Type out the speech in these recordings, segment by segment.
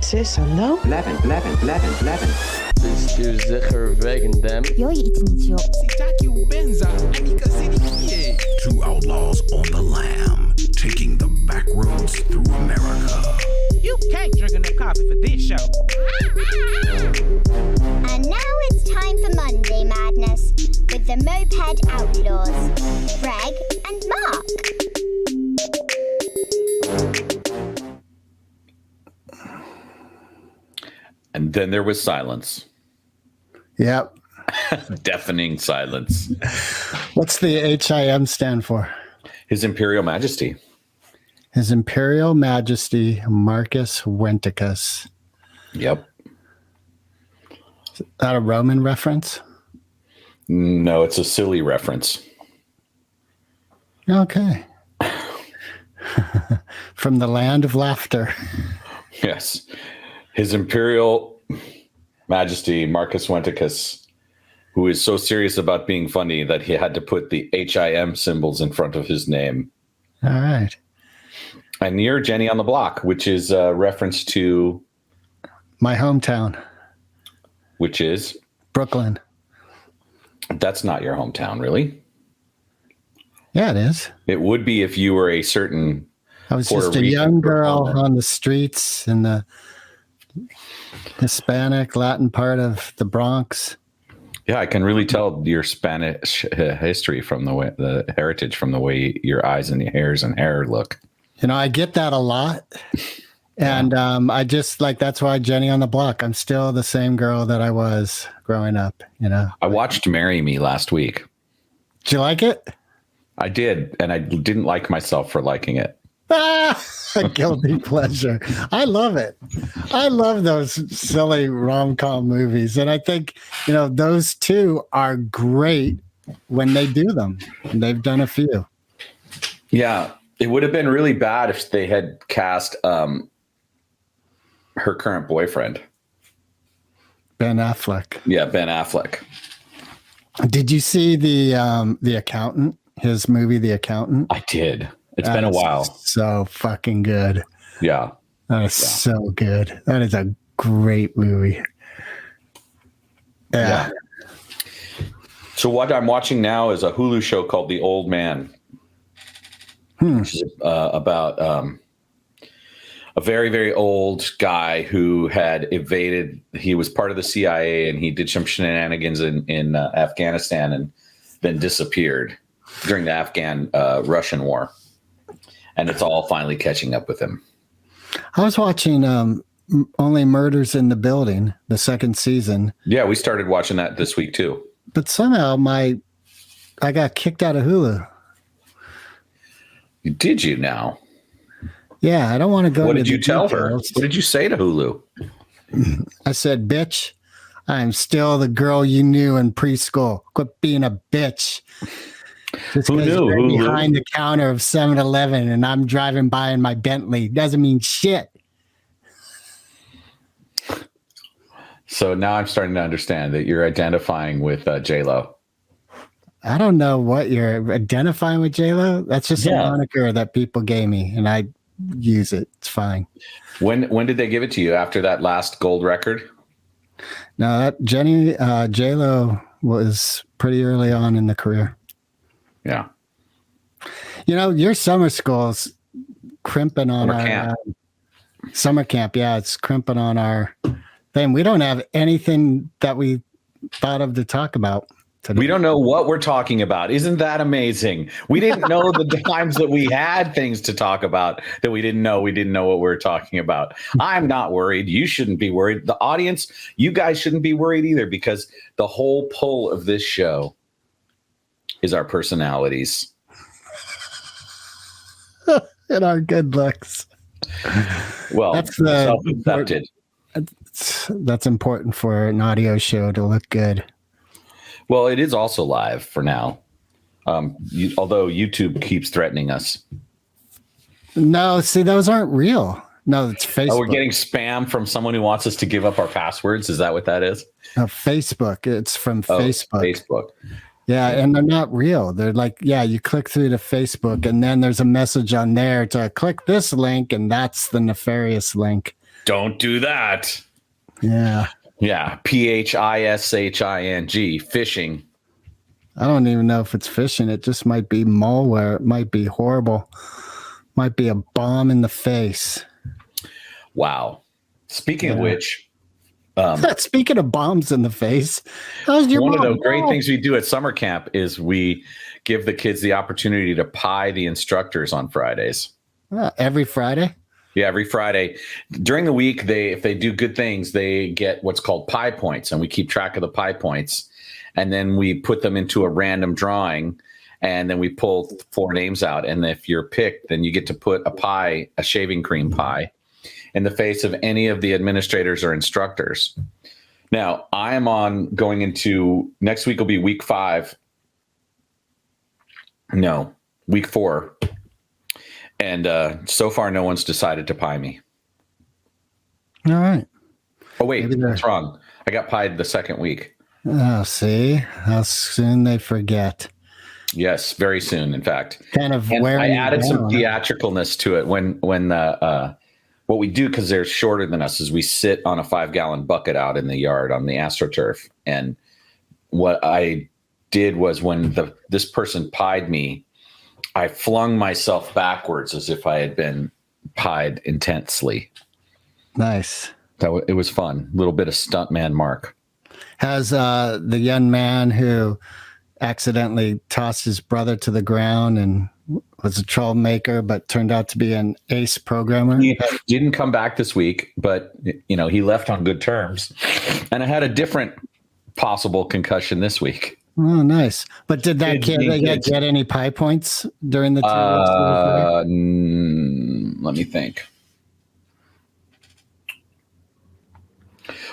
Ce is hallo? Blijven. Bist du sicher wegen dem? Joi itinicho. Sitaki ubenza, anika sirikie. Two outlaws on the lam, taking the back roads through America. You can't drink enough coffee for this show. And now it's time for Monday Madness with the Moped Outlaws, Greg and Mark. And then there was silence. Yep. Deafening silence. What's the HIM stand for? His Imperial Majesty. His Imperial Majesty Marcus Venticus. Yep. Is that a Roman reference? No, it's a silly reference. Okay. From the land of laughter. Yes. His Imperial Majesty Marcus Venticus, who is so serious about being funny that he had to put the HIM symbols in front of his name. All right. And you're Jenny on the Block, which is a reference to... My hometown. Which is? Brooklyn. That's not your hometown, really. Yeah, it is. It would be if you were a certain... I was just a young girl on the streets in the Hispanic, Latin part of the Bronx. Yeah, I can really tell your Spanish history from the heritage from the way your eyes and your hairs and hair look. You know, I get that a lot. And I just that's why Jenny on the Block. I'm still the same girl that I was growing up, you know. I watched Marry Me last week. Did you like it? I did, and I didn't like myself for liking it. A guilty pleasure. I love it. I love those silly rom-com movies. And I think, you know, those two are great when they do them. And they've done a few. Yeah. It would have been really bad if they had cast her current boyfriend. Ben Affleck. Yeah, Ben Affleck. Did you see the Accountant? His movie, The Accountant? I did. It's been a while. So fucking good. Yeah. That is so good. That is a great movie. Yeah. So what I'm watching now is a Hulu show called The Old Man. Which is about a very, very old guy who had evaded. He was part of the CIA and he did some shenanigans in Afghanistan and then disappeared during the Afghan-Russian war. And it's all finally catching up with him. I was watching Only Murders in the Building, the second season. Yeah, we started watching that this week too. But somehow I got kicked out of Hulu. Did you now? Yeah, I don't want to go. What did you tell her? What did you say to Hulu? I said, bitch, I'm still the girl you knew in preschool. Quit being a bitch. Just Who knew? you're behind the counter of 7-Eleven and I'm driving by in my Bentley doesn't mean shit. So now I'm starting to understand that you're identifying with J-Lo. I don't know what you're identifying with, J-Lo. That's just a moniker that people gave me, and I use it. It's fine. When did they give it to you? After that last gold record? No, that J-Lo was pretty early on in the career. Yeah. You know, your summer school's crimping on our summer camp. Yeah, it's crimping on our thing. We don't have anything that we thought of to talk about today. We don't know what we're talking about. Isn't that amazing? We didn't know the times that we had things to talk about that we didn't know. We didn't know what we were talking about. I'm not worried. You shouldn't be worried. The audience, you guys shouldn't be worried either, because the whole pull of this show is our personalities. And our good looks. Well, that's self-accepted. That's important for an audio show to look good. Well, it is also live for now. Although YouTube keeps threatening us. No, see, those aren't real. No, it's Facebook. Oh, we're getting spam from someone who wants us to give up our passwords. Is that what that is? Facebook. It's from Facebook. Facebook. Yeah, and they're not real. They're like, you click through to Facebook, and then there's a message on there to click this link, and that's the nefarious link. Don't do that. Yeah. Yeah. PHISHING, phishing. I don't even know if it's phishing. It just might be malware. It might be horrible. Might be a bomb in the face. Wow. Speaking of which, speaking of bombs in the face, how's your one of mom? the great things we do at summer camp is we give the kids the opportunity to pie the instructors on Fridays. Every Friday? Yeah, every Friday. During the week, if they do good things, they get what's called pie points, and we keep track of the pie points. And then we put them into a random drawing, and then we pull 4 names out. And if you're picked, then you get to put a shaving cream pie, in the face of any of the administrators or instructors. Now, I am going into next week will be week 5. No, week 4. And so far, no one's decided to pie me. All right. Oh, wait, that's wrong. I got pied the second week. Oh, see how soon they forget. Yes, very soon, in fact. Kind of and wearing I added some down. theatricalness to it when what we do, because they're shorter than us, is we sit on a 5-gallon bucket out in the yard on the AstroTurf. And what I did was when this person pied me, I flung myself backwards as if I had been pied intensely. Nice. It was fun. A little bit of stuntman Marc. Has the young man who accidentally tossed his brother to the ground and was a troublemaker, but turned out to be an ace programmer? He didn't come back this week, but he left on good terms. And I had a different possible concussion this week. Oh, nice. But did that kid get any pie points during the 2 weeks? Let me think.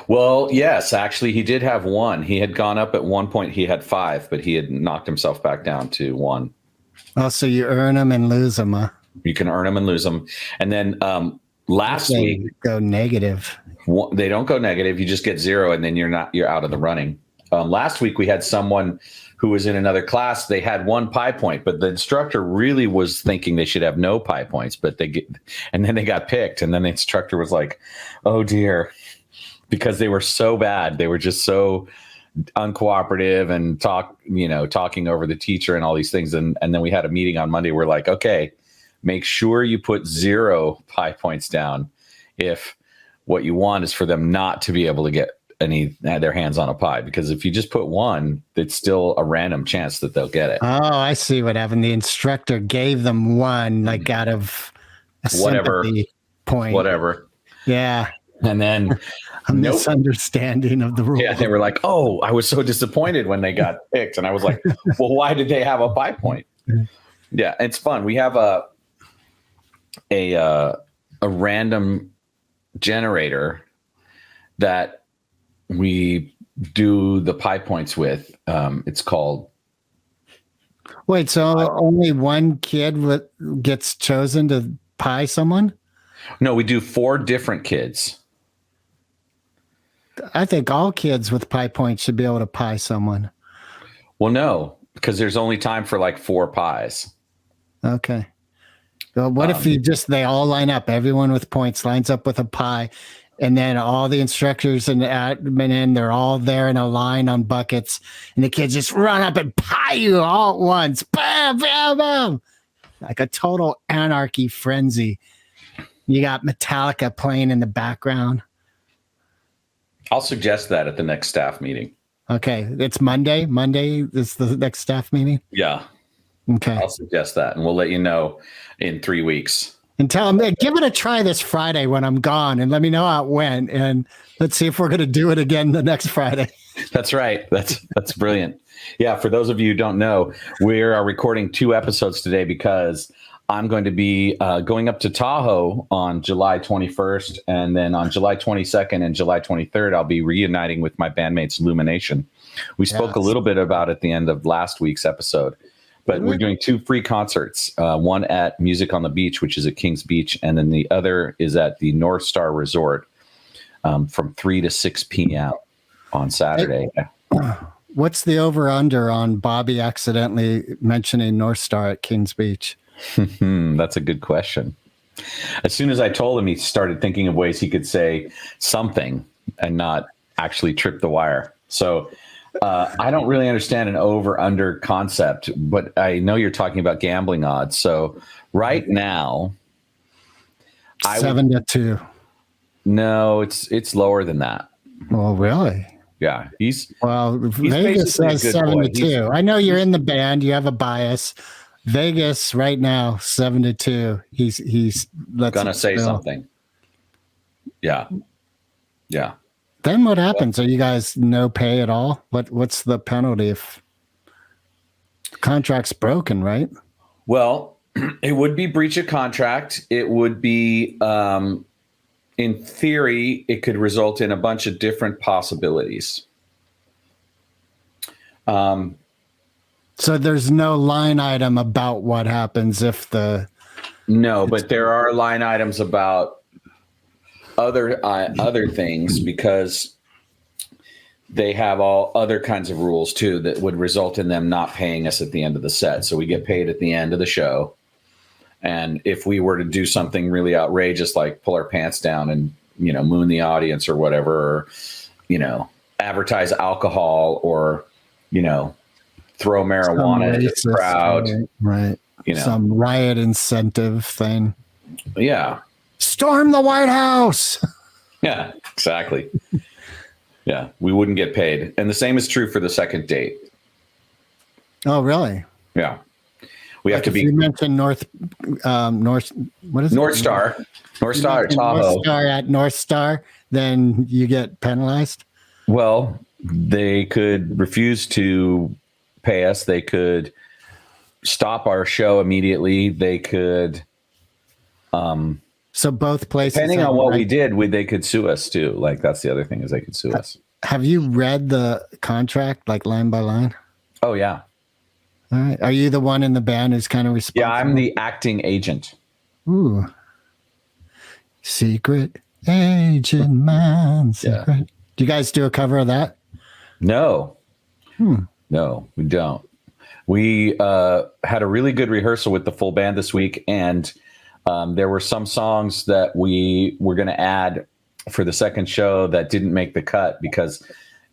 Well, yes, actually, he did have 1. He had gone up at one point. He had 5, but he had knocked himself back down to 1. Oh, so you earn them and lose them, huh? You can earn them and lose them. And then last week, go negative. They don't go negative. You just get 0, and then you're out of the running. Last week, we had someone who was in another class. They had 1 pie point, but the instructor really was thinking they should have no pie points. And then they got picked, and then the instructor was like, "Oh dear," because they were so bad. They were just so uncooperative and talking over the teacher and all these things. And then we had a meeting on Monday. We're like, okay, make sure you put 0 pie points down if what you want is for them not to be able to get their hands on a pie, because if you just put 1, it's still a random chance that they'll get it. Oh, I see what happened. The instructor gave them 1, like out of a sympathy point. Whatever. Yeah. And then a misunderstanding of the rules. Yeah, they were like, "Oh, I was so disappointed when they got picked," and I was like, "Well, why did they have a pie point?" Yeah, it's fun. We have a random generator that we do the pie points with. It's called. Wait, so only 1 kid gets chosen to pie someone? No, we do 4 different kids. I think all kids with pie points should be able to pie someone. Well, no, because there's only time for like 4 pies. Okay. Well, what if they all line up? Everyone with points lines up with a pie, and then all the instructors and admin, they're all there in a line on buckets, and the kids just run up and pie you all at once. Bam, bam, bam. Like a total anarchy frenzy. You got Metallica playing in the background. I'll suggest that at the next staff meeting. Okay. It's Monday. Monday is the next staff meeting? Yeah. Okay. I'll suggest that, and we'll let you know in 3 weeks. And tell them, give it a try this Friday when I'm gone, and let me know how it went. And let's see if we're going to do it again the next Friday. That's right. That's brilliant. Yeah. For those of you who don't know, we are recording 2 episodes today because I'm going to be going up to Tahoe on July 21st. And then on July 22nd and July 23rd, I'll be reuniting with my bandmates Lumination. We spoke a little bit about it at the end of last week's episode. But we're doing 2 free concerts, one at Music on the Beach, which is at Kings Beach, and then the other is at the North Star Resort from 3 to 6 p.m. on Saturday. What's the over-under on Bobby accidentally mentioning North Star at Kings Beach? That's a good question. As soon as I told him, he started thinking of ways he could say something and not actually trip the wire. So I don't really understand an over-under concept, but I know you're talking about gambling odds. So right now, 7-2. No, it's lower than that. Oh, really? Yeah, he's Vegas says 7-2. I know you're in the band. You have a bias. Vegas right now 7-2. He's gonna say something. Yeah. Then what happens? Are you guys no pay at all? What's the penalty if the contract's broken? Right. Well, it would be breach of contract. It would be, in theory, it could result in a bunch of different possibilities. So there's no line item about what happens if No, but there are line items about other things because they have all other kinds of rules too that would result in them not paying us at the end of the set. So we get paid at the end of the show. And if we were to do something really outrageous, like pull our pants down and, moon the audience or whatever, or, advertise alcohol or, throw marijuana at the crowd. Right. Some riot incentive thing. Yeah. Storm the White House. Yeah, exactly. Yeah, we wouldn't get paid. And the same is true for the second date. Oh, really? Yeah. We have to be. You mentioned North, what is North it? Star. North Star at Tahoe. North Star at North Star, then you get penalized? Well, they could refuse to pay us. They could stop our show immediately. They could. So both places. Depending on what we did, they could sue us too. Like that's the other thing is they could sue us. Have you read the contract like line by line? Oh yeah. All right. Are you the one in the band who's kind of responsible? Yeah, I'm the acting agent. Ooh. Secret agent man. Secret. Yeah. Do you guys do a cover of that? No. No, we don't. We had a really good rehearsal with the full band this week, and there were some songs that we were going to add for the second show that didn't make the cut because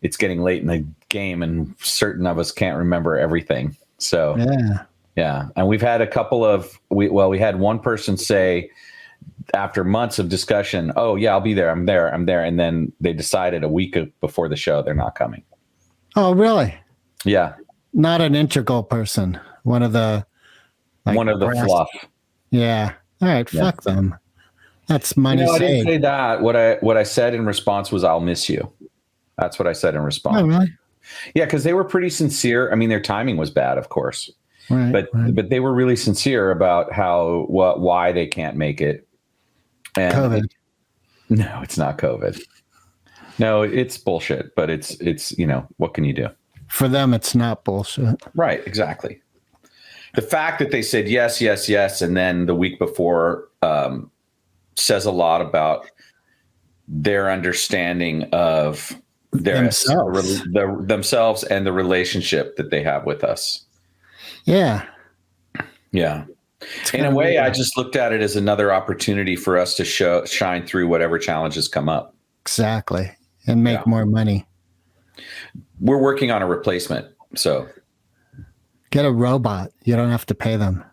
it's getting late in the game and certain of us can't remember everything. So, yeah. And we've had a couple of, we had one person say after months of discussion, oh yeah, I'll be there. I'm there. And then they decided a week before the show, they're not coming. Oh, really? Yeah. Not an integral person. One of the fluff. Yeah. All right. Yeah. Fuck them. That's money saved. I didn't say that. What I said in response was, I'll miss you. That's what I said in response. Oh, really? Yeah, because they were pretty sincere. I mean, their timing was bad, of course, but they were really sincere about why they can't make it. And COVID. No, it's not COVID. No, it's bullshit. But it's what can you do? For them, it's not bullshit. Right. Exactly. The fact that they said yes, yes, yes, and then the week before says a lot about their understanding of themselves and the relationship that they have with us. Yeah. Yeah. In a way, I just looked at it as another opportunity for us to shine through whatever challenges come up. Exactly. And make more money. We're working on a replacement. So get a robot. You don't have to pay them.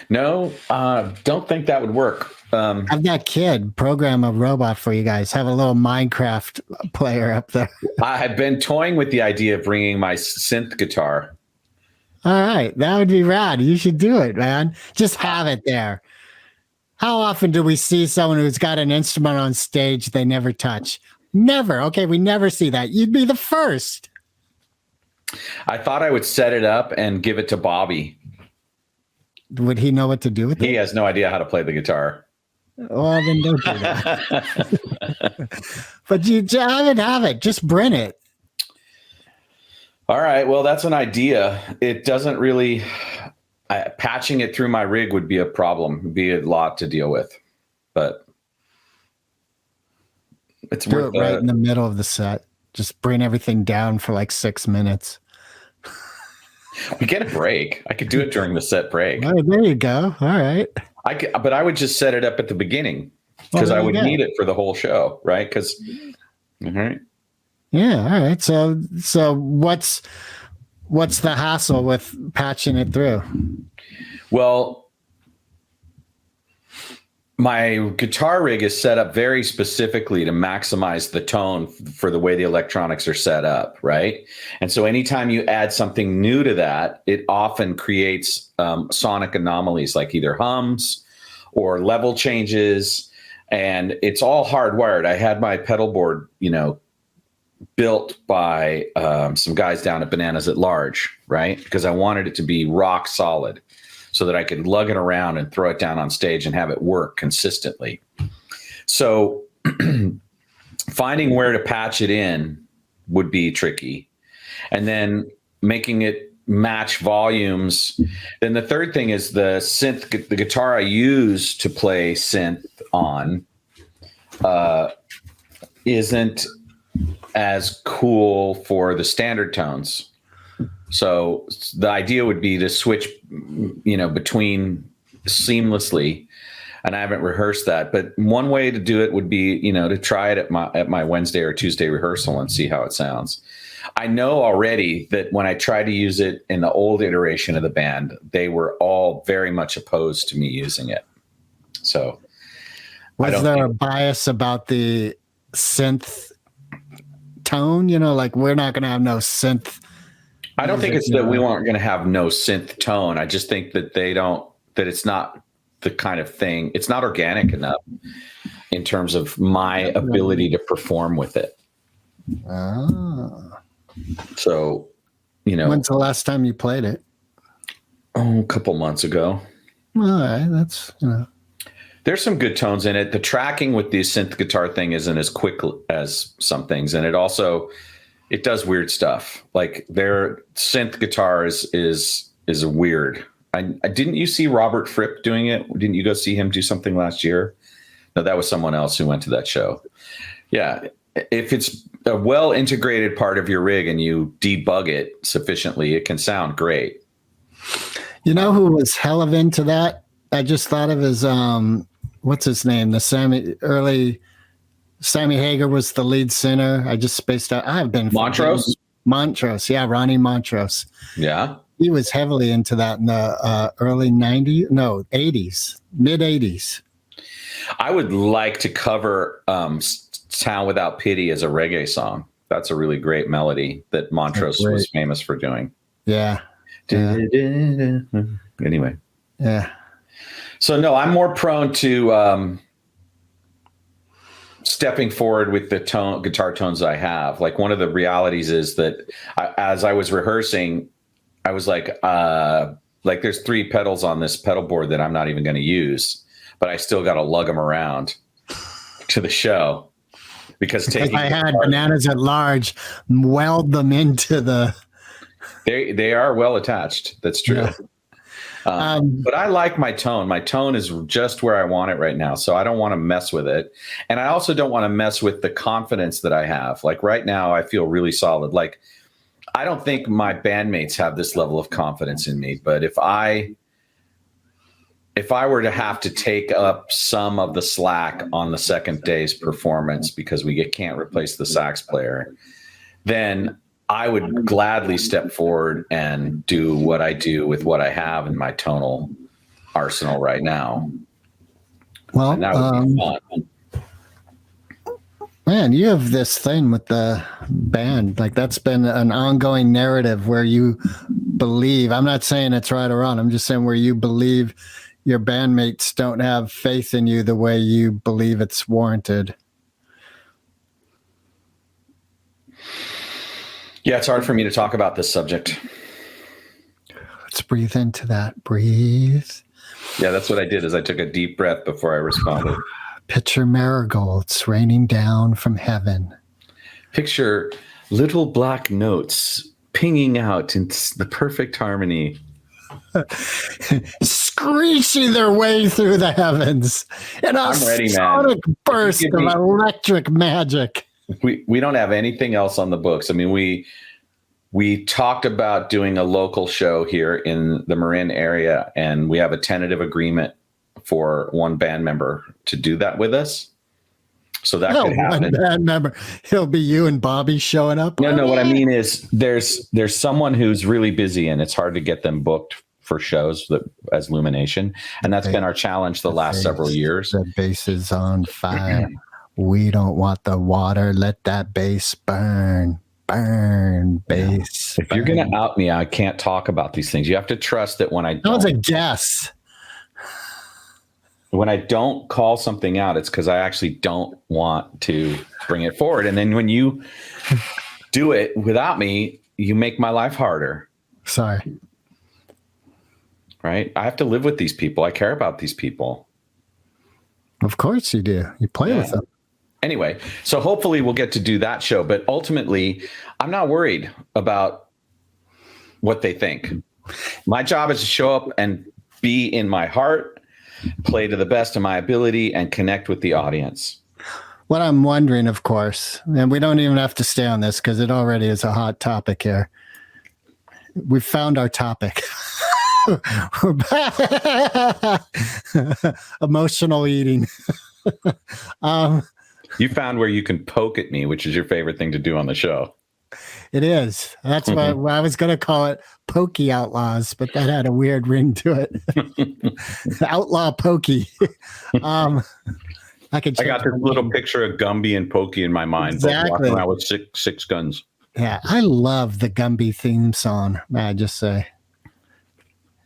No, don't think that would work. Have that kid program a robot for you guys. Have a little Minecraft player up there. I've been toying with the idea of bringing my synth guitar. All right. That would be rad. You should do it, man. Just have it there. How often do we see someone who's got an instrument on stage they never touch? Never. Okay, we never see that. You'd be the first. I thought I would set it up and give it to Bobby. Would he know what to do with it? He has no idea how to play the guitar. Well, then don't do that. But you have it. Just bring it. All right. Well, that's an idea. It doesn't really... patching it through my rig would be a problem. It'd be a lot to deal with. But it's worth it right in the middle of the set. Just bring everything down for like 6 minutes. We get a break. I could do it during the set break. Oh, there you go. All right. But I would just set it up at the beginning because Well, I there would you go. need it for the whole show, right? Because, all right. Yeah. All right. So what's the hassle with patching it through? Well, my guitar rig is set up very specifically to maximize the tone for the way the electronics are set up, right? And so anytime you add something new to that, it often creates sonic anomalies like either hums or level changes, and it's all hardwired. I had my pedal board, built by some guys down at Bananas at Large, right? Because I wanted it to be rock solid, so that I could lug it around and throw it down on stage and have it work consistently. So finding where to patch it in would be tricky. And then making it match volumes. Then the third thing is the guitar I use to play synth on isn't as cool for the standard tones. So the idea would be to switch, between seamlessly, and I haven't rehearsed that. But one way to do it would be, to try it at my Wednesday or Tuesday rehearsal and see how it sounds. I know already that when I tried to use it in the old iteration of the band, they were all very much opposed to me using it. So, Was there a bias about the synth tone? Like we're not going to have no synth. I don't think it's that we weren't going to have no synth tone. I just think that that it's not the kind of thing, it's not organic enough in terms of my ability to perform with it. Oh. So, When's the last time you played it? a couple months ago. All right. That's, There's some good tones in it. The tracking with the synth guitar thing isn't as quick as some things. And it does weird stuff. Like their synth guitar is weird. Didn't you see Robert Fripp doing it? Didn't you go see him do something last year? No, that was someone else who went to that show. Yeah. If it's a well integrated part of your rig and you debug it sufficiently, it can sound great. You know who was hell of into that? I just thought of his what's his name? Sammy Hagar was the lead singer. I just spaced out. I've been Montrose. Yeah, Ronnie Montrose. Yeah. He was heavily into that in the early 80s, mid 80s. I would like to cover Town Without Pity as a reggae song. That's a really great melody that Montrose was famous for doing. Yeah. Anyway. Yeah. So no, I'm more prone to stepping forward with the guitar tones I have. Like one of the realities is that as I was rehearsing, I was like there's 3 pedals on this pedal board that I'm not even going to use, but I still got to lug them around to the show because I had Bananas at Large weld them into the. They are well attached. That's true. Yeah. But I like my tone. My tone is just where I want it right now. So I don't want to mess with it. And I also don't want to mess with the confidence that I have. Like right now, I feel really solid. Like I don't think my bandmates have this level of confidence in me. But if I were to have to take up some of the slack on the second day's performance because we can't replace the sax player, then I would gladly step forward and do what I do with what I have in my tonal arsenal right now. Well, and that would be fun. Man, you have this thing with the band. Like that's been an ongoing narrative where you believe, I'm not saying it's right or wrong. I'm just saying where you believe your bandmates don't have faith in you the way you believe it's warranted. Yeah, it's hard for me to talk about this subject. Let's breathe into that. Breathe. Yeah, that's what I did is I took a deep breath before I responded. Picture marigolds raining down from heaven. Picture little black notes pinging out in the perfect harmony. Screeching their way through the heavens in a sonic burst of electric magic. We don't have anything else on the books. I mean, we talked about doing a local show here in the Marin area, and we have a tentative agreement for one band member to do that with us. So that could happen. One band member. It'll be you and Bobby showing up. No, what I mean is there's someone who's really busy and it's hard to get them booked for shows as Lumination. And that's been our challenge the last several years. The bass is on fire. We don't want the water. Let that bass burn. Burn, bass. If you're going to out me, I can't talk about these things. You have to trust that when I That was a guess. When I don't call something out, it's because I actually don't want to bring it forward. And then when you do it without me, you make my life harder. Sorry. Right? I have to live with these people. I care about these people. Of course you do. You play with them. Anyway, so hopefully we'll get to do that show. But ultimately, I'm not worried about what they think. My job is to show up and be in my heart, play to the best of my ability, and connect with the audience. What I'm wondering, of course, and we don't even have to stay on this because it already is a hot topic here. We found our topic. We're back. Emotional eating. You found where you can poke at me, which is your favorite thing to do on the show. It is. That's why I was going to call it Pokey Outlaws, but that had a weird ring to it. Outlaw Pokey. I got this little picture of Gumby and Pokey in my mind. Exactly. Both walking around with six guns. Yeah, I love the Gumby theme song. May I just say,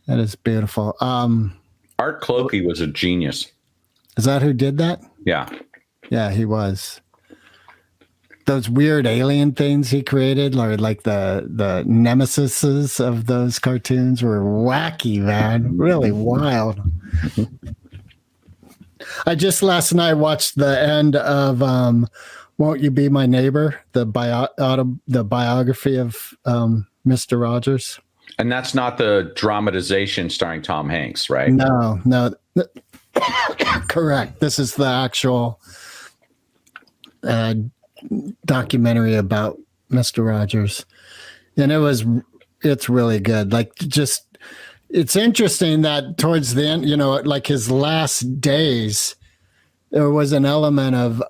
that is beautiful. Art Clokey was a genius. Is that who did that? Yeah. Yeah, he was. Those weird alien things he created, or like the nemesises of those cartoons, were wacky, man. Really wild. I just last night watched the end of "Won't You Be My Neighbor," the biography of Mr. Rogers. And that's not the dramatization starring Tom Hanks, right? No. Correct. This is the actual documentary about Mr. Rogers, and it's really good. Like, just, it's interesting that towards the end, like his last days, there was an element of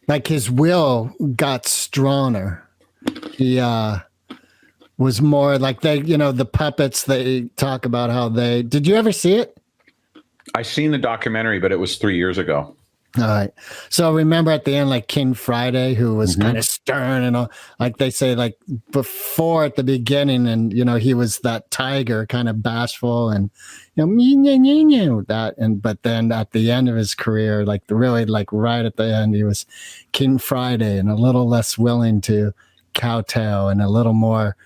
like his will got stronger. He was more like the puppets. They talk about how did you ever see it? I seen the documentary, but it was 3 years ago. All right. So remember at the end, like King Friday, who was kind of stern and all, like they say, like before at the beginning, and he was that tiger, kind of bashful and that, but then at the end of his career, like really, like right at the end, he was King Friday and a little less willing to kowtow and a little more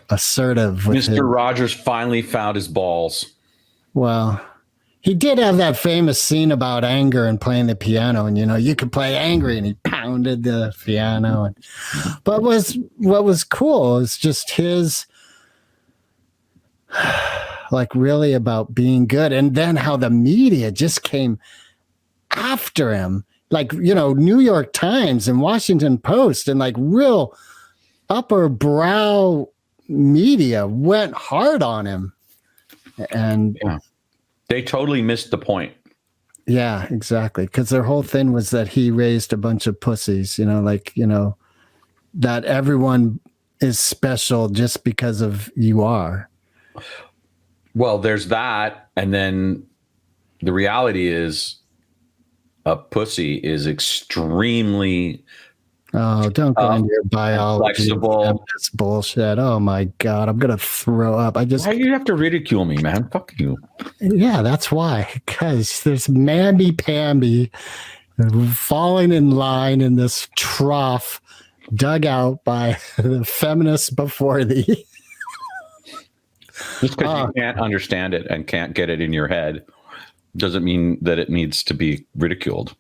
assertive. Mr. Rogers finally found his balls. Well, he did have that famous scene about anger and playing the piano, and you could play angry, and he pounded the piano. But what was cool is just his, like, really about being good, and then how the media just came after him, like New York Times and Washington Post, and like real upper brow media went hard on him, and. Yeah. They totally missed the point. Yeah, exactly. Because their whole thing was that he raised a bunch of pussies, that everyone is special just because of you are. Well, there's that. And then the reality is a pussy is extremely don't go into your biology. Flexible. This bullshit. Oh my God, I'm gonna throw up. Why do you have to ridicule me, man? Fuck you. Yeah, that's why. Because there's mamby-pamby falling in line in this trough dug out by the feminists before thee. Just because you can't understand it and can't get it in your head doesn't mean that it needs to be ridiculed.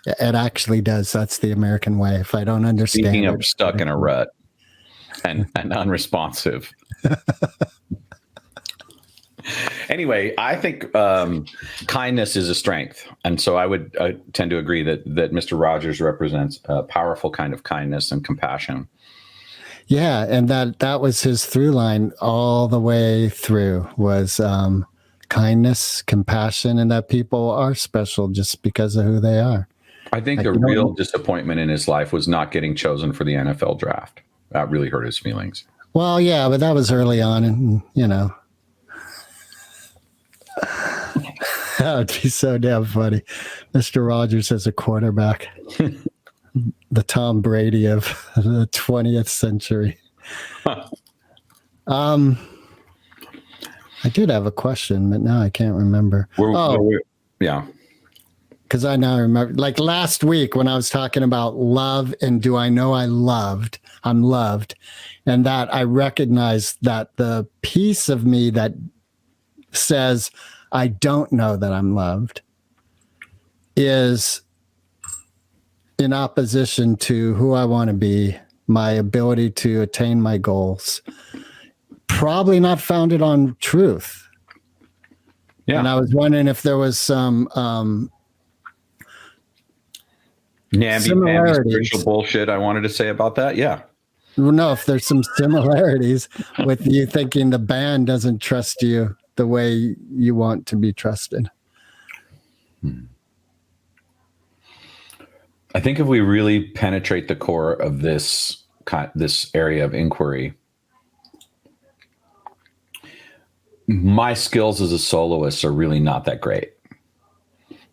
It actually does. That's the American way. If I don't understand, speaking of stuck in a rut and unresponsive. Anyway, I think kindness is a strength, and so I would tend to agree that Mr. Rogers represents a powerful kind of kindness and compassion. Yeah, and that was his through line all the way through was kindness, compassion, and that people are special just because of who they are. I think the real disappointment in his life was not getting chosen for the NFL draft. That really hurt his feelings. Well, yeah, but that was early on, and that would be so damn funny. Mr. Rogers as a quarterback, the Tom Brady of the 20th century. I did have a question, but now I can't remember. Yeah. Because I now remember, like last week when I was talking about love and do I know I'm loved, and that I recognize that the piece of me that says I don't know that I'm loved is in opposition to who I want to be, my ability to attain my goals, probably not founded on truth. Yeah. And I was wondering if there was some namby-pamby spiritual bullshit I wanted to say about that. Yeah. No, if there's some similarities with you thinking the band doesn't trust you the way you want to be trusted. I think if we really penetrate the core of this area of inquiry, my skills as a soloist are really not that great.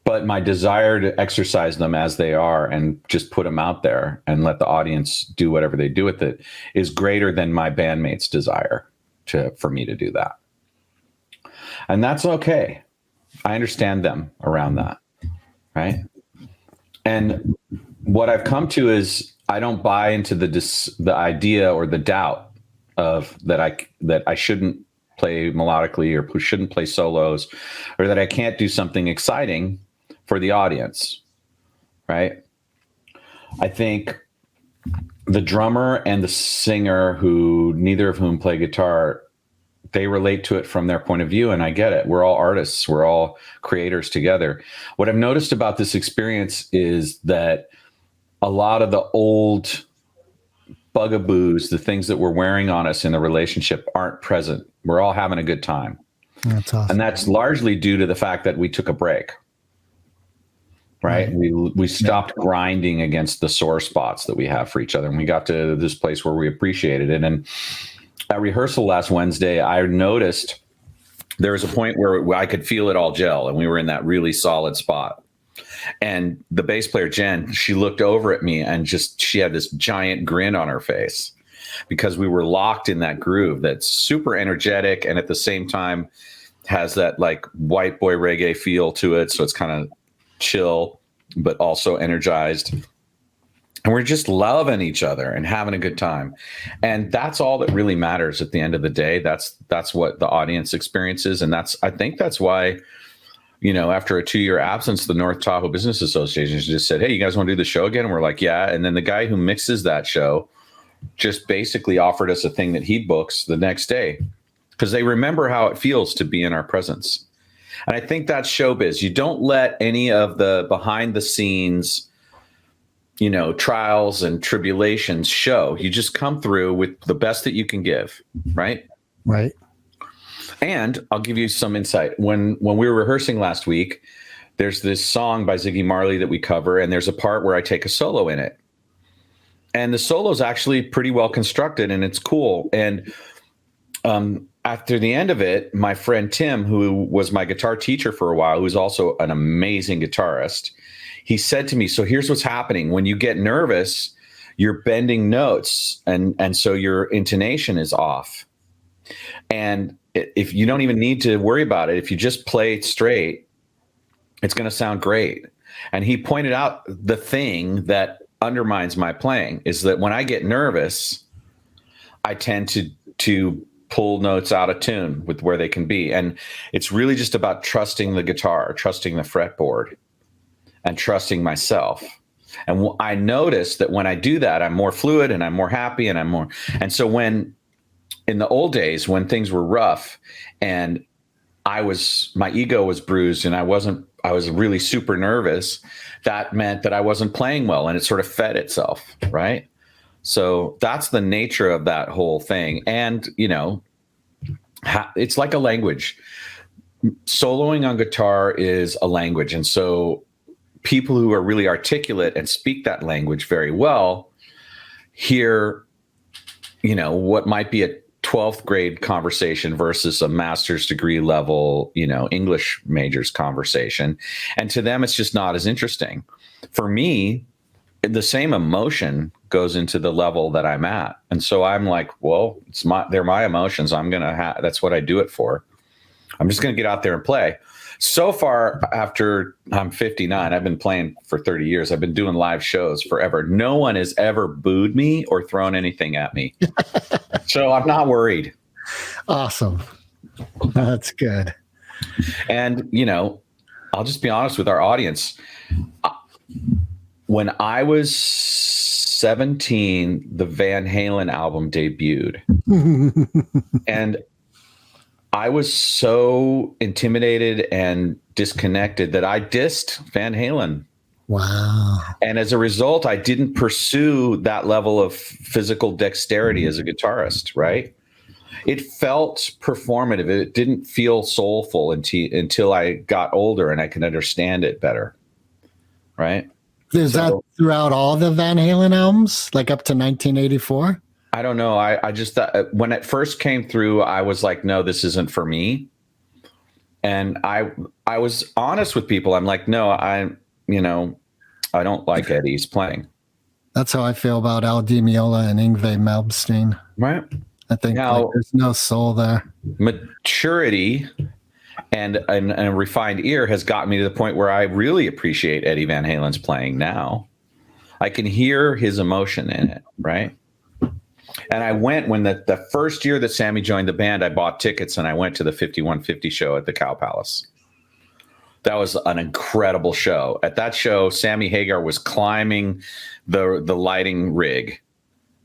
But my desire to exercise them as they are and just put them out there and let the audience do whatever they do with it is greater than my bandmates' desire for me to do that. And that's okay. I understand them around that, right? And what I've come to is I don't buy into the idea or the doubt of that I shouldn't play melodically or shouldn't play solos or that I can't do something exciting for the audience, right? I think the drummer and the singer, who neither of whom play guitar, they relate to it from their point of view, and I get it. We're all artists. We're all creators together. What I've noticed about this experience is that a lot of the old bugaboos, the things that we're wearing on us in the relationship, aren't present. We're all having a good time. That's awesome. And that's largely due to the fact that we took a break. Right. We stopped grinding against the sore spots that we have for each other. And we got to this place where we appreciated it. And at rehearsal last Wednesday, I noticed there was a point where I could feel it all gel. And we were in that really solid spot. And the bass player, Jen, she looked over at me and she had this giant grin on her face because we were locked in that groove that's super energetic. And at the same time has that like white boy reggae feel to it. So it's kind of chill, but also energized. And we're just loving each other and having a good time. And that's all that really matters at the end of the day. That's what the audience experiences. And I think that's why, after a 2-year absence, the North Tahoe Business Association just said, hey, you guys want to do the show again? And we're like, yeah. And then the guy who mixes that show just basically offered us a thing that he books the next day because they remember how it feels to be in our presence. And I think that's showbiz. You don't let any of the behind the scenes, trials and tribulations show. You just come through with the best that you can give, right? Right. And I'll give you some insight. When we were rehearsing last week, there's this song by Ziggy Marley that we cover, and there's a part where I take a solo in it. And the solo is actually pretty well constructed, and it's cool. And after the end of it, my friend Tim, who was my guitar teacher for a while, who's also an amazing guitarist, he said to me, so here's what's happening. When you get nervous, you're bending notes, and so your intonation is off. And if you don't even need to worry about it, if you just play it straight, it's going to sound great. And he pointed out the thing that undermines my playing is that when I get nervous, I tend to pull notes out of tune with where they can be. And it's really just about trusting the guitar, trusting the fretboard, and trusting myself. And I noticed that when I do that, I'm more fluid and I'm more happy and so when in the old days, when things were rough and my ego was bruised and I was really super nervous, that meant that I wasn't playing well and it sort of fed itself. Right. So that's the nature of that whole thing. And, it's like a language. Soloing on guitar is a language. And so people who are really articulate and speak that language very well hear, what might be a 12th grade conversation versus a master's degree level, English majors conversation. And to them, it's just not as interesting. For me, the same emotion goes into the level that I'm at. And so I'm like, well, they're my emotions. That's what I do it for. I'm just going to get out there and play. So far, after I'm 59, I've been playing for 30 years. I've been doing live shows forever. No one has ever booed me or thrown anything at me. So I'm not worried. Awesome. That's good. And, I'll just be honest with our audience. When I was 17, the Van Halen album debuted. And I was so intimidated and disconnected that I dissed Van Halen. Wow. And as a result, I didn't pursue that level of physical dexterity as a guitarist, right? It felt performative. It didn't feel soulful until I got older and I could understand it better, right? Is that throughout all the Van Halen albums, like up to 1984? I don't know. I just thought when it first came through, I was like, no, this isn't for me. And I was honest with people. I'm like, no, I don't like Eddie's playing. That's how I feel about Al Di Meola and Yngwie Malmsteen. Right. I think there's no soul there. Maturity and a refined ear has gotten me to the point where I really appreciate Eddie Van Halen's playing now. I can hear his emotion in it, right? And I went when the first year that Sammy joined the band, I bought tickets and I went to the 5150 show at the Cow Palace. That was an incredible show. At that show, Sammy Hagar was climbing the lighting rig.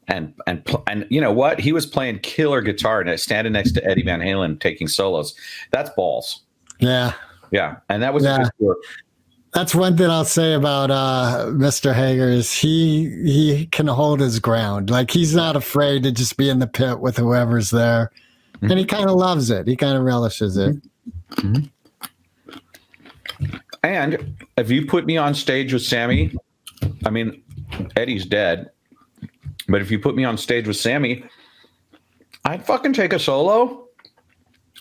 And you know what? He was playing killer guitar and standing next to Eddie Van Halen taking solos. That's balls. Yeah. Yeah. And that was just work. That's one thing I'll say about Mr. Hager is he can hold his ground. Like he's not afraid to just be in the pit with whoever's there. Mm-hmm. And he kind of loves it. He kind of relishes it. Mm-hmm. And if you put me on stage with Sammy, I mean, Eddie's dead. But if you put me on stage with Sammy, I'd fucking take a solo.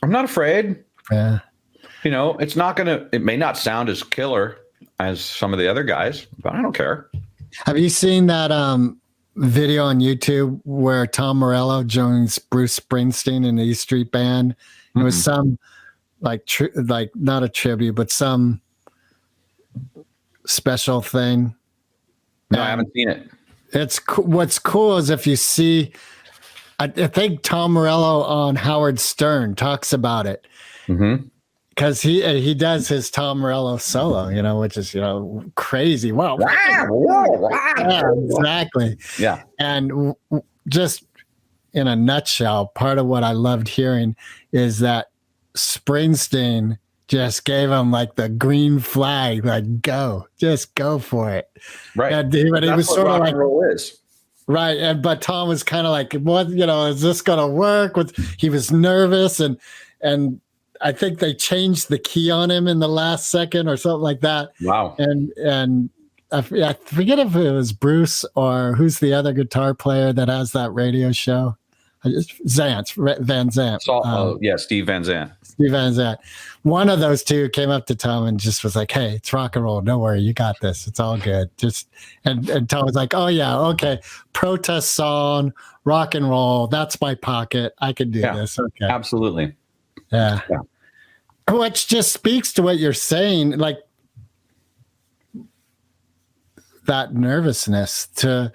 I'm not afraid. Yeah. It may not sound as killer as some of the other guys, but I don't care. Have you seen that video on YouTube where Tom Morello joins Bruce Springsteen in the E Street Band? Mm-hmm. It was some like not a tribute, but some special thing. No, I haven't seen it. What's cool is if you see, I think Tom Morello on Howard Stern talks about it. Mm-hmm. Because he does his Tom Morello solo, which is, crazy. Wow. Yeah, exactly. Yeah. And just in a nutshell, part of what I loved hearing is that Springsteen just gave him like the green flag, like just go for it. Right. And he was sort of like, roll is. Right. But Tom was kind of like, what, is this going to work? He was nervous and I think they changed the key on him in the last second or something like that. Wow. And I forget if it was Bruce or who's the other guitar player that has that radio show. Van Zandt. Steve Van Zandt. Steve Van Zandt. One of those two came up to Tom and just was like, hey, it's rock and roll. Don't worry. You got this. It's all good. And Tom was like, oh yeah. Okay. Protest song, rock and roll. That's my pocket. I can do this. Okay. Absolutely. Yeah. Which just speaks to what you're saying, like that nervousness to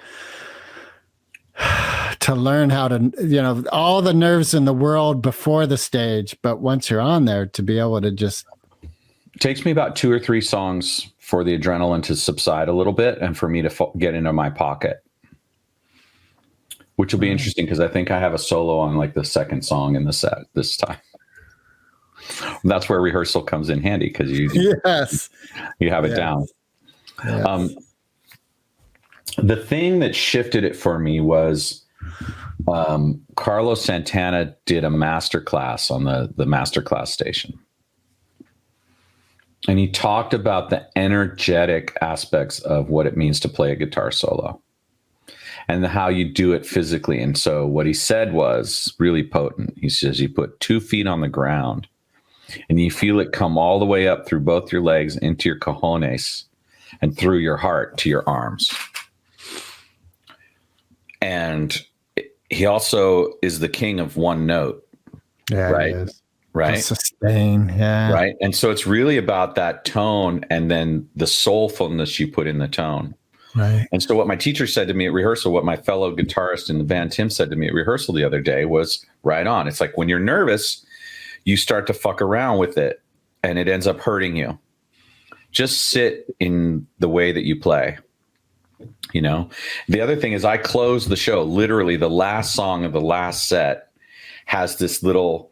learn how to, all the nerves in the world before the stage, but once you're on there to be able to just. It takes me about 2 or 3 songs for the adrenaline to subside a little bit and for me to get into my pocket, which will be interesting because I think I have a solo on like the second song in the set this time. That's where rehearsal comes in handy because you have it down. Yes. the thing that shifted it for me was Carlos Santana did a masterclass on the masterclass station. And he talked about the energetic aspects of what it means to play a guitar solo and how you do it physically. And so what he said was really potent. He says, you put 2 feet on the ground and you feel it come all the way up through both your legs into your cojones and through your heart to your arms. And he also is the king of one note. Yeah, right. It is. Right. The sustain. Yeah. Right. And so it's really about that tone and then the soulfulness you put in the tone. Right. And so what my teacher said to me at rehearsal, what my fellow guitarist in the band, Tim, said to me at rehearsal the other day was right on. It's like when you're nervous, you start to fuck around with it and it ends up hurting you. Just sit in the way that you play. You know, the other thing is I close the show. Literally the last song of the last set has this little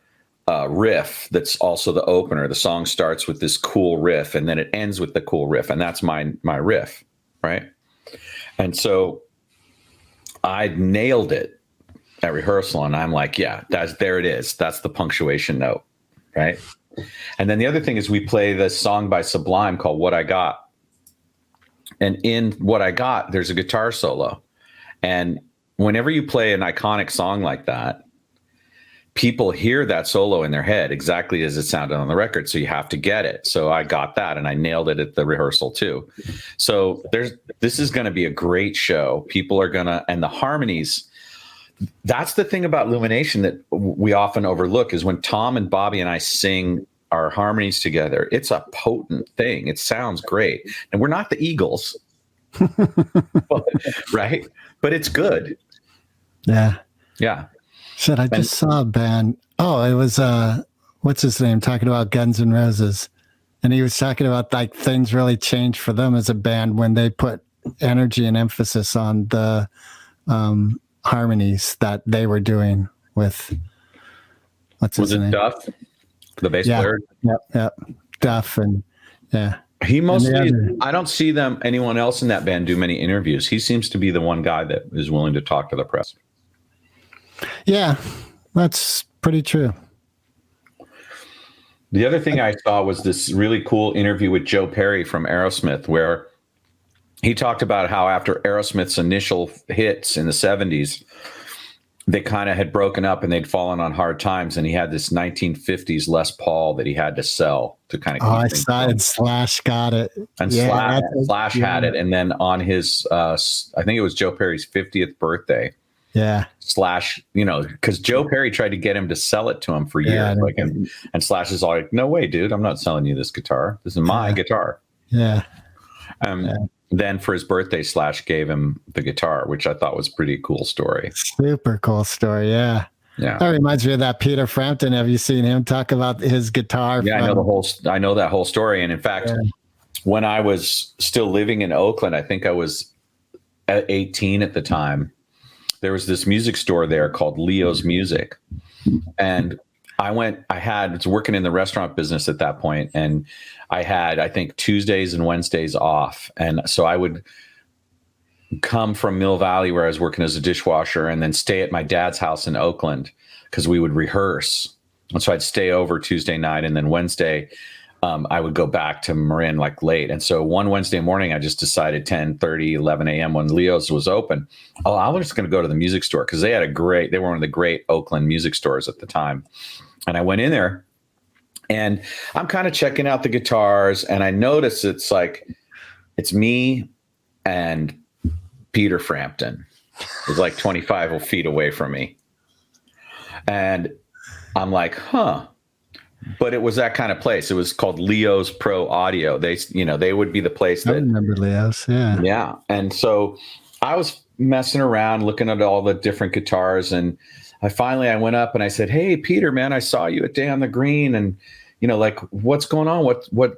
riff that's also the opener. The song starts with this cool riff and then it ends with the cool riff. And that's my riff. Right. And so I nailed it at rehearsal and I'm like, yeah, there it is. That's the punctuation note. Right. And then the other thing is we play this song by Sublime called What I Got. And in What I Got, there's a guitar solo. And whenever you play an iconic song like that, people hear that solo in their head exactly as it sounded on the record. So you have to get it. So I got that and I nailed it at the rehearsal too. So this is going to be a great show. People are going to, and the harmonies, that's the thing about Lumination that we often overlook is when Tom and Bobby and I sing our harmonies together, it's a potent thing. It sounds great. And we're not the Eagles, right? But it's good. Yeah. Yeah. Shit, I just saw a band. Oh, it was what's his name talking about Guns N' Roses, and he was talking about like things really changed for them as a band when they put energy and emphasis on the harmonies that they were doing with what's his name? Duff, the bass player? Yep. Duff and yeah. He mostly. I don't see anyone else in that band do many interviews. He seems to be the one guy that is willing to talk to the press. Yeah, that's pretty true. The other thing I saw was this really cool interview with Joe Perry from Aerosmith, where he talked about how after Aerosmith's initial hits in the 70s, they kind of had broken up and they'd fallen on hard times. And he had this 1950s Les Paul that he had to sell to kind of keep I saw it. Slash got it. And Slash had it. And then on his, I think it was Joe Perry's 50th birthday. Yeah. Slash, because Joe Perry tried to get him to sell it to him for years. And Slash is all like, no way, dude, I'm not selling you this guitar. This is my guitar. Yeah. Then for his birthday, Slash gave him the guitar, which I thought was a pretty cool story. Super cool story. Yeah. Yeah. That reminds me of that Peter Frampton. Have you seen him talk about his guitar? Yeah, I know that whole story. And in fact, when I was still living in Oakland, I think I was at 18 at the time. There was this music store there called Leo's Music. And I was working in the restaurant business at that point, and I had, I think, Tuesdays and Wednesdays off. And so I would come from Mill Valley, where I was working as a dishwasher, and then stay at my dad's house in Oakland because we would rehearse. And so I'd stay over Tuesday night, and then Wednesday, I would go back to Marin like late. And so one Wednesday morning, I just decided 10:30, 11 a.m. when Leo's was open, I was just going to go to the music store because they were one of the great Oakland music stores at the time. And I went in there and I'm kind of checking out the guitars, and I notice it's me and Peter Frampton. It's like 25 feet away from me. And I'm like, huh. But it was that kind of place. It was called Leo's Pro Audio. They would be the place that I remember Leo's. Yeah. Yeah. And so I was messing around looking at all the different guitars, and I went up and I said, "Hey, Peter, man, I saw you at Day on the Green, and what's going on?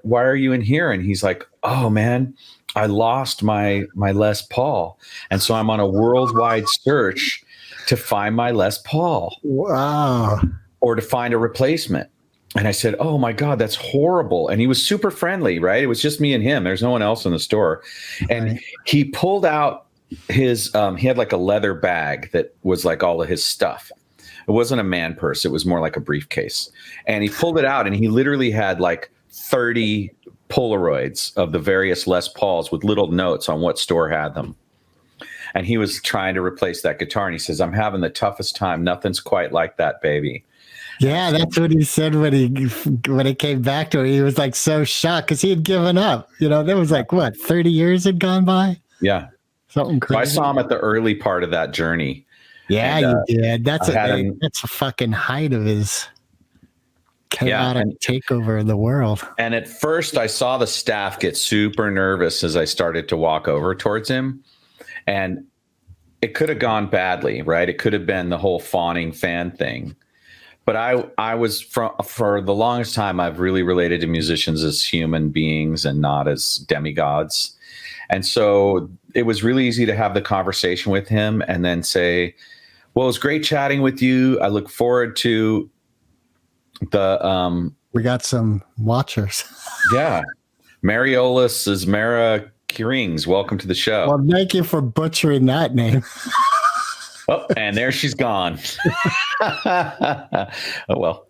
Why are you in here?" And he's like, "Oh man, I lost my Les Paul. And so I'm on a worldwide search to find my Les Paul." Wow. Or to find a replacement. And I said, "Oh my God, that's horrible." And he was super friendly, right? It was just me and him. There's no one else in the store. And he pulled out he had like a leather bag that was like all of his stuff. It wasn't a man purse. It was more like a briefcase. And he pulled it out and he literally had like 30 Polaroids of the various Les Pauls with little notes on what store had them. And he was trying to replace that guitar. And he says, I'm having the toughest time. Nothing's quite like that, baby. Yeah, that's what he said when he came back to it. He was like so shocked because he had given up. You know, there was like, what, 30 years had gone by? Yeah. Something crazy. So I saw him at the early part of that journey. Yeah, and, you did. That's him, a fucking height of his chaotic takeover of the world. And at first I saw the staff get super nervous as I started to walk over towards him. And it could have gone badly, right? It could have been the whole fawning fan thing. But I was, for the longest time, I've really related to musicians as human beings and not as demigods. And so it was really easy to have the conversation with him and then say, well, it was great chatting with you. I look forward to the... we got some watchers. Yeah. Mariolis is Mara Rings. Welcome to the show. Well, thank you for butchering that name. Oh, and there she's gone. Oh, well,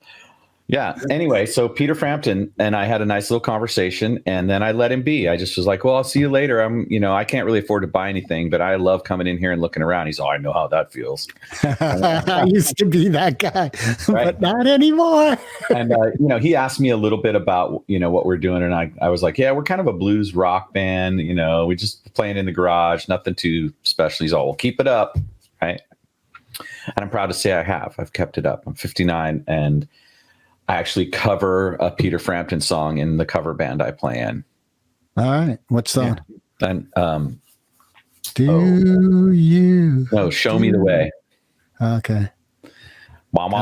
yeah. Anyway, so Peter Frampton and I had a nice little conversation, and then I let him be. I just was like, well, I'll see you later. I can't really afford to buy anything, but I love coming in here and looking around. He's, I know how that feels. I used to be that guy, right? But not anymore. And, he asked me a little bit about, what we're doing. And I was like, yeah, we're kind of a blues rock band. We just playing in the garage, nothing too special. He's all, well, keep it up. Right. And I'm proud to say I've kept it up. I'm 59 and I actually cover a Peter Frampton song in the cover band I play in. All right. What song? Yeah. And Show Me the Way. Okay. And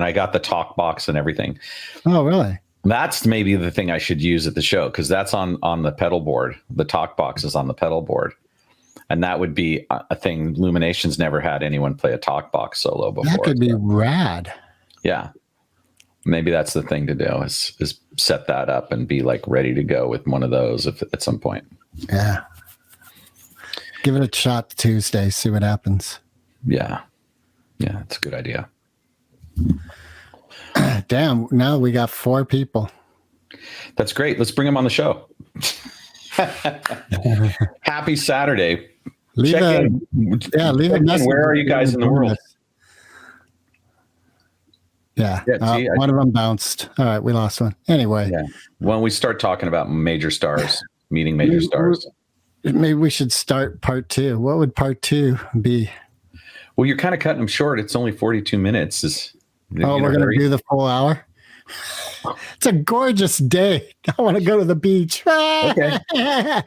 I got the talk box and everything. Oh, really? That's maybe the thing I should use at the show because that's on the pedal board. The talk box is on the pedal board. And that would be a thing. Lumination's never had anyone play a talk box solo before. That could be rad. Yeah. Maybe that's the thing to do is set that up and be like ready to go with one of those at some point. Yeah. Give it a shot Tuesday. See what happens. Yeah. Yeah. It's a good idea. Damn. Now we got 4 people. That's great. Let's bring them on the show. Happy Saturday. Leave a message. Where are you guys in the world? Yeah. One of them bounced. All right. We lost one. Anyway. Yeah. When we start talking about major stars, meeting major stars. Maybe we should start part 2. What would part 2 be? Well, you're kind of cutting them short. It's only 42 minutes. We're going to do the full hour? It's a gorgeous day. I want to go to the beach. Okay.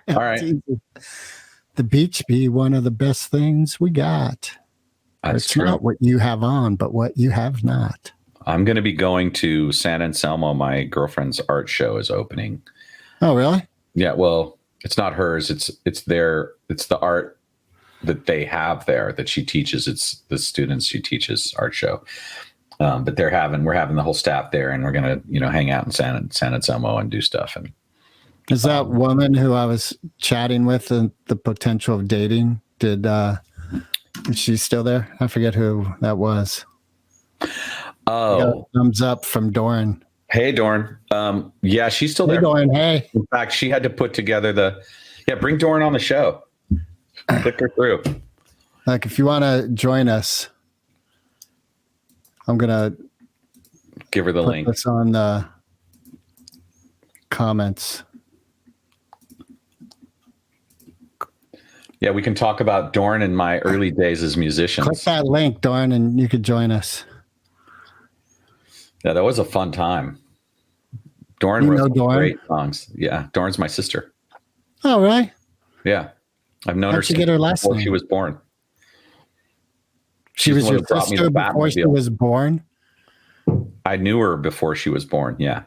All right. The beach be one of the best things we got. That's it's true. Not what you have on, but what you have not. I'm going to be going to San Anselmo. My girlfriend's art show is opening. Oh, really? Yeah. Well, it's not hers. It's the art that they have there that she teaches. It's the students she teaches art show. But we're having the whole staff there, and we're gonna, hang out in San Anselmo and do stuff. And is that woman who I was chatting with and the potential of dating? Is she still there? I forget who that was. Oh, thumbs up from Doran. Hey, Doran. Yeah, she's still there. Hey, Doran. Hey. In fact, she had to put together bring Doran on the show. Click her through. Like, if you want to join us, I'm gonna give her the link. This on the comments. Yeah, we can talk about Doran and my early days as musicians. Click that link, Doran, and you could join us. Yeah, that was a fun time. Doran wrote great songs. Yeah, Doran's my sister. Oh, really? Yeah, I've known her get her last before name? she was born. She was your sister before she was born? I knew her before she was born, yeah.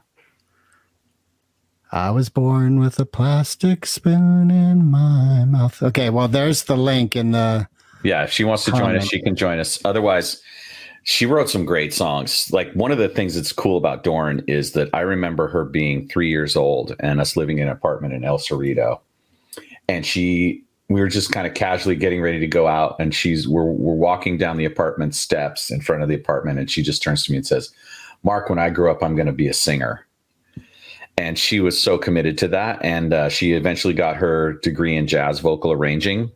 I was born with a plastic spoon in my mouth. Okay, well, there's the link in the... Yeah, if she wants to join us, she can join us. Otherwise, she wrote some great songs. Like, one of the things that's cool about Doran is that I remember her being 3 years old and us living in an apartment in El Cerrito. and we were just kind of casually getting ready to go out, and we're walking down the apartment steps in front of the apartment, and she just turns to me and says, "Mark, when I grow up, I'm going to be a singer." And she was so committed to that, and she eventually got her degree in jazz vocal arranging.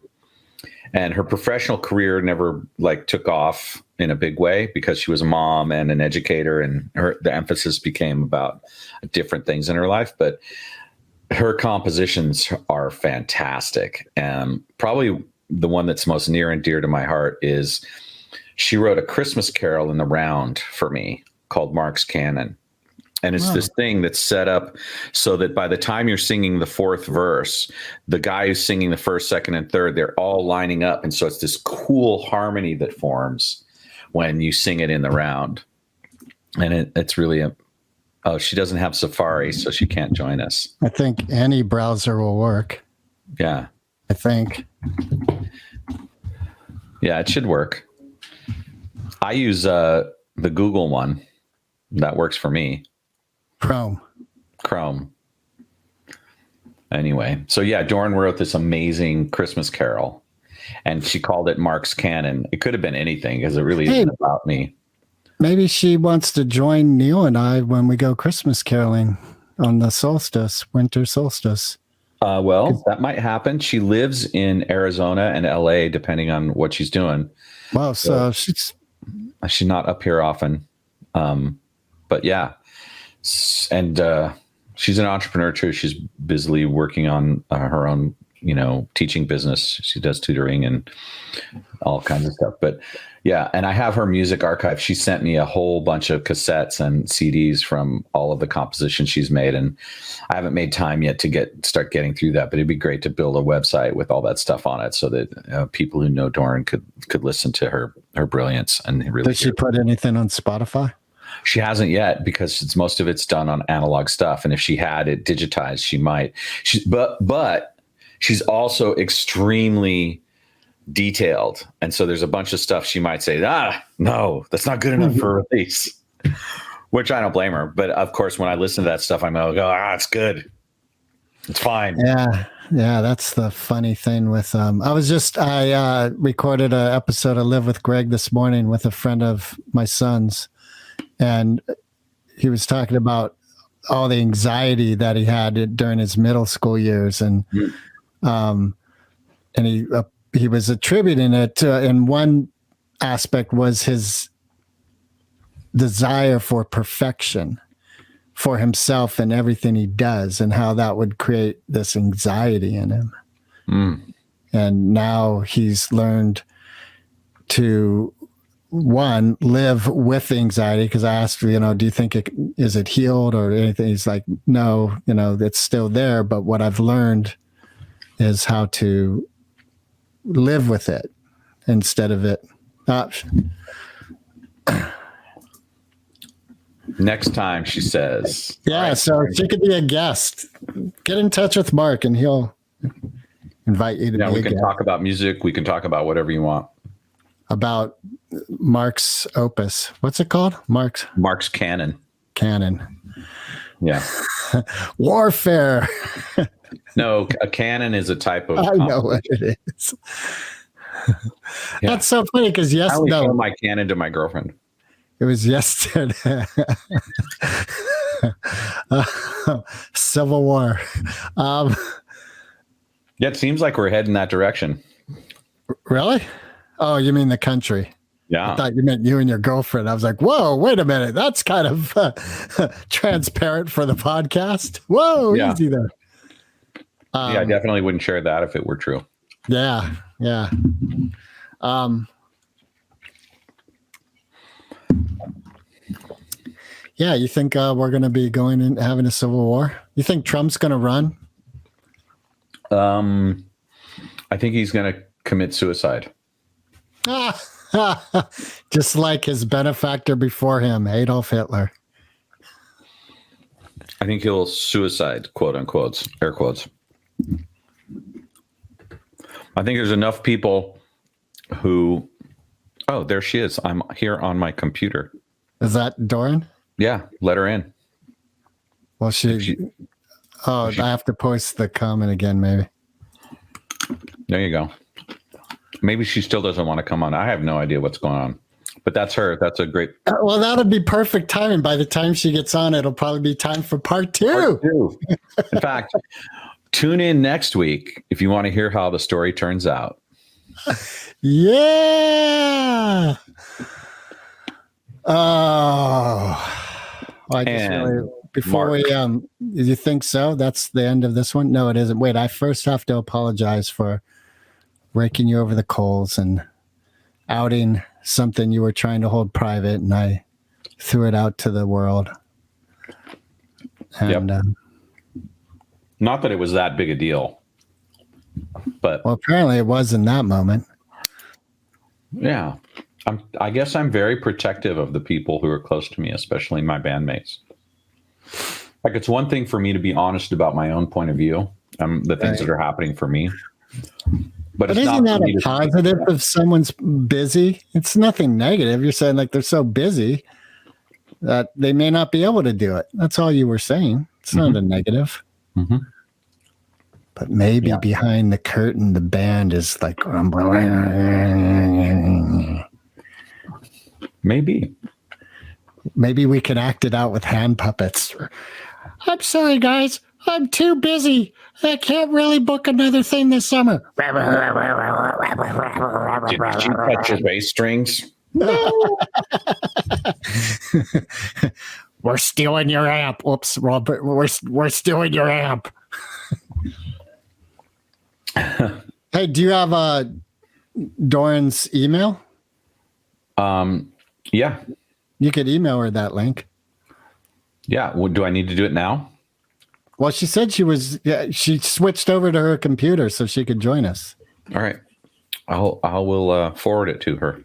And her professional career never took off in a big way because she was a mom and an educator, and the emphasis became about different things in her life. But her compositions are fantastic. And probably the one that's most near and dear to my heart is she wrote a Christmas carol in the round for me called Marc's Canon. And it's this thing that's set up so that by the time you're singing the fourth verse, the guy who's singing the first, second, and third, they're all lining up. And so it's this cool harmony that forms when you sing it in the round. And it's really she doesn't have Safari, so she can't join us. I think any browser will work. Yeah. I think. Yeah, it should work. I use the Google one. That works for me. Chrome. Anyway, so yeah, Dorn wrote this amazing Christmas carol, and she called it Marc's Canon. It could have been anything because it really isn't about me. Maybe she wants to join Neil and I when we go Christmas caroling on the winter solstice. Well, that might happen. She lives in Arizona and LA, depending on what she's doing. Wow, so she's not up here often. But yeah, and she's an entrepreneur too. She's busily working on her own, teaching business. She does tutoring and all kinds of stuff. But yeah, and I have her music archive. She sent me a whole bunch of cassettes and CDs from all of the compositions she's made, and I haven't made time yet to start getting through that. But it'd be great to build a website with all that stuff on it, so that people who know Dorn could listen to her brilliance and really. Did she put anything on Spotify? She hasn't yet because most of it's done on analog stuff, and if she had it digitized, she might. But she's also extremely detailed, and so there's a bunch of stuff she might say, no, that's not good enough for release, which I don't blame her. But of course, when I listen to that stuff, I'm like, it's good, it's fine. Yeah, that's the funny thing with I recorded an episode of Live with Greg this morning with a friend of my son's, and he was talking about all the anxiety that he had during his middle school years, and he was attributing it to, in one aspect was his desire for perfection for himself and everything he does, and how that would create this anxiety in him. And now he's learned to live with the anxiety, because I asked, do you think is it healed or anything? He's like, no, it's still there, but what I've learned is how to live with it instead of it. Next time, she says. Yeah, so she could be a guest. Get in touch with Marc and he'll invite you to be a guest. We can talk about music. We can talk about whatever you want. About Marc's opus. What's it called? Marc's Canon. Yeah. Warfare. No, a canon is a type of. I know what it is. That's so funny because I only show my canon to my girlfriend. It was yesterday. Civil War. Yeah, it seems like we're heading that direction. Really? Oh, you mean the country? Yeah. I thought you meant you and your girlfriend. I was like, whoa, wait a minute. That's kind of transparent for the podcast. Whoa, easy there. I definitely wouldn't share that if it were true. Yeah. Yeah, you think we're going to be going and having a civil war? You think Trump's going to run? I think he's going to commit suicide. Just like his benefactor before him, Adolf Hitler. I think he'll suicide, quote unquote, air quotes. I think there's enough people who. Oh, there she is. I'm here on my computer. Is that Doran? Yeah, let her in. Well, I have to post the comment again, maybe. There you go. Maybe she still doesn't want to come on. I have no idea what's going on. But that's her. That's a great. Well, that'll be perfect timing. By the time she gets on, it'll probably be time for part two. In fact, tune in next week if you want to hear how the story turns out. Yeah. Oh. I just really, before Marc. you think so? That's the end of this one? No, it isn't. Wait, I first have to apologize for raking you over the coals and outing something you were trying to hold private, and I threw it out to the world. And not that it was that big a deal, but well, apparently it was in that moment. Yeah, I guess I'm very protective of the people who are close to me, especially my bandmates. Like, it's one thing for me to be honest about my own point of view, the things that are happening for me. But it's isn't not that a positive if someone's busy? It's nothing negative. You're saying like they're so busy that they may not be able to do it. That's all you were saying. It's not a negative. Mm-hmm. But maybe behind the curtain, the band is like rumbling. Maybe we can act it out with hand puppets. I'm sorry, guys. I'm too busy. I can't really book another thing this summer. Did you touch your bass strings? No. We're stealing your amp. Whoops, Robert. We're stealing your amp. Hey, do you have Doran's email? Yeah. You could email her that link. Yeah. Well, do I need to do it now? Well, she said she switched over to her computer so she could join us. All right. I will forward it to her.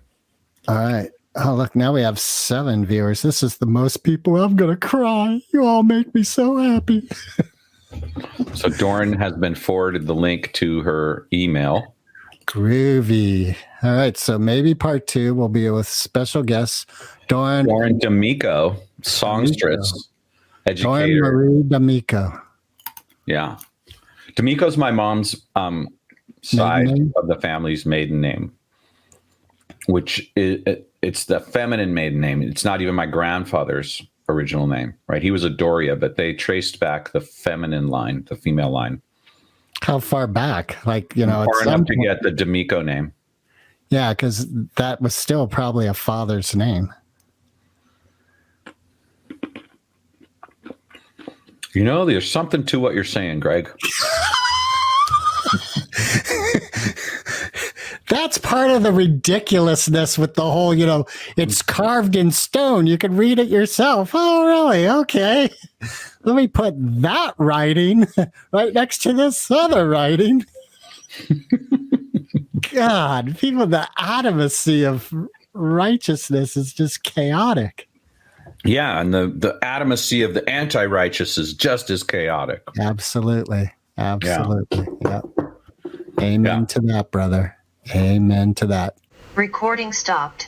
All right. Oh, look, now we have 7 viewers. This is the most people. I'm going to cry. You all make me so happy. So Doran has been forwarded the link to her email. Groovy. All right. So maybe part 2 will be with special guests. Doran D'Amico, songstress, educator. Doran Marie D'Amico. Yeah. D'Amico's my mom's side of the family's maiden name, which it's the feminine maiden name. It's not even my grandfather's original name, right? He was a Doria, but they traced back the feminine line, the female line. How far back? Like, far enough to get the D'Amico name. Yeah, because that was still probably a father's name. There's something to what you're saying, Greg. That's part of the ridiculousness with the whole, it's carved in stone. You can read it yourself. Oh, really? Okay. Let me put that writing right next to this other writing. God, people, the adamancy of righteousness is just chaotic. Yeah, and the adamancy of the anti-righteous is just as chaotic. Absolutely. Absolutely. Yeah. Amen to that, brother. Amen to that. Recording stopped.